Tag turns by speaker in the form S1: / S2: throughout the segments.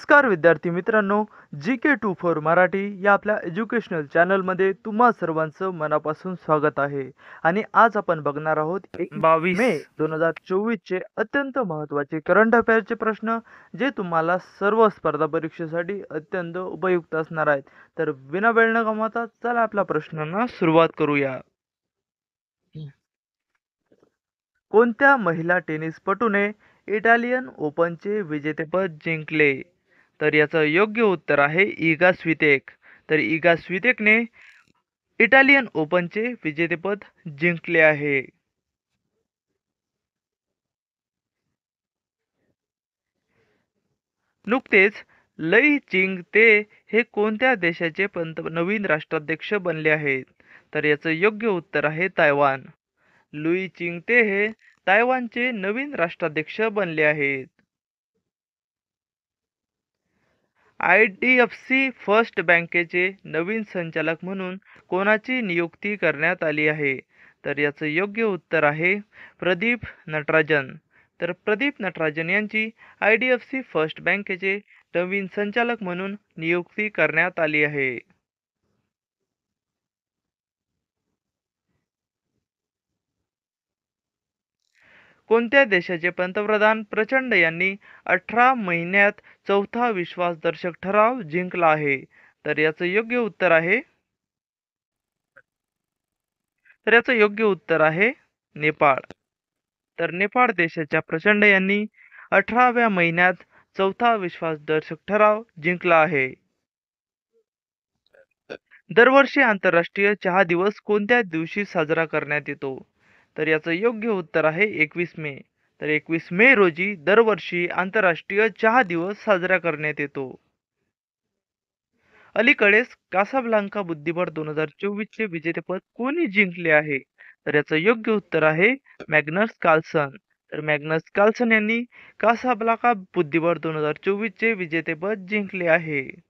S1: नमस्कार विद्यार्थी मित्रांनो, GK24 मराठी या आपल्या एज्युकेशनल चॅनलमध्ये तुम्हा सर्वांचं मनापासून स्वागत आहे. आणि आज आपण बघणार आहोत 21 मे 2024 चे अत्यंत महत्त्वाचे करंट अफेअरचे प्रश्न, जे तुम्हाला सर्व स्पर्धा परीक्षेसाठी अत्यंत उपयुक्त असणार आहेत. तर बिना वेळ न गमावता चला आपल्या प्रश्नांना सुरुवात करूया. कोणत्या महिला टेनिसपटूने इटालियन ओपनचे विजेतेपद जिंकले? तर याचं योग्य उत्तर आहे इगा स्वितेक. तर इगा स्वितेकने इटालियन ओपनचे विजेतेपद जिंकले आहे. नुकतेच लई चिंग ते हे कोणत्या देशाचे नवीन राष्ट्राध्यक्ष बनले आहेत? तर याचं योग्य उत्तर आहे तायवान. लुई चिंग ते हे तायवानचे नवीन राष्ट्राध्यक्ष बनले आहेत. IDFC फर्स्ट बँकेचे नवीन संचालक म्हणून कोणाची नियुक्ती करण्यात आली आहे? तर याचं योग्य उत्तर आहे प्रदीप नटराजन. तर प्रदीप नटराजन यांची IDFC फर्स्ट बँकेचे नवीन संचालक म्हणून नियुक्ती करण्यात आली आहे. कोणत्या देशाचे पंतप्रधान प्रचंड यांनी 18 महिन्यात चौथा विश्वासदर्शक ठराव जिंकला आहे? तर याचं योग्य उत्तर आहे नेपाळ. तर नेपाळ देशाच्या प्रचंड यांनी 18व्या महिन्यात चौथा विश्वासदर्शक ठराव जिंकला आहे. दरवर्षी आंतरराष्ट्रीय चहा दिवस कोणत्या दिवशी साजरा करण्यात येतो? तर याचं योग्य उत्तर आहे 21 मे. तर 21 मे रोजी दरवर्षी आंतरराष्ट्रीय चहा दिवस साजरा करण्यात येतो. अलीकडेच कासाब्लांका बुद्धिबळ 2024 चे विजेतेपद कोणी जिंकले आहे? तर याचं योग्य उत्तर आहे मॅग्नस कार्लसन. तर मॅग्नस कार्लसन यांनी कासाब्लांका बुद्धिबळ 2024 चे विजेतेपद जिंकले आहे.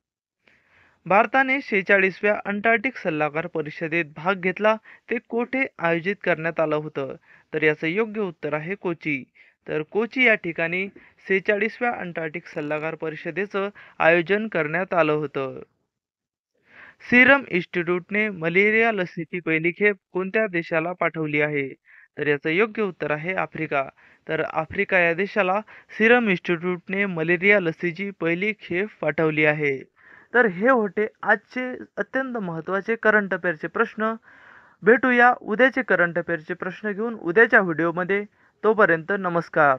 S1: भारताने 46व्या अंटार्क्टिक सल्लागार परिषदेत भाग घेतला, ते कोठे आयोजित करण्यात आलं होतं? तर याचं योग्य उत्तर आहे कोची. तर कोची या ठिकाणी 46व्या अंटार्क्टिक सल्लागार परिषदेचं आयोजन करण्यात आलं होतं. सिरम इन्स्टिट्यूटने मलेरिया लसीची पहिली खेप कोणत्या देशाला पाठवली आहे? तर याचं योग्य उत्तर आहे आफ्रिका. तर आफ्रिका या देशाला सिरम इन्स्टिट्यूटने मलेरिया लसीची पहिली खेप पाठवली आहे. तर हे होते आजचे अत्यंत महत्त्वाचे करंट अफेअरचे प्रश्न. भेटूया उद्याचे करंट अफेअरचे प्रश्न घेऊन उद्याच्या व्हिडिओमध्ये. तोपर्यंत नमस्कार.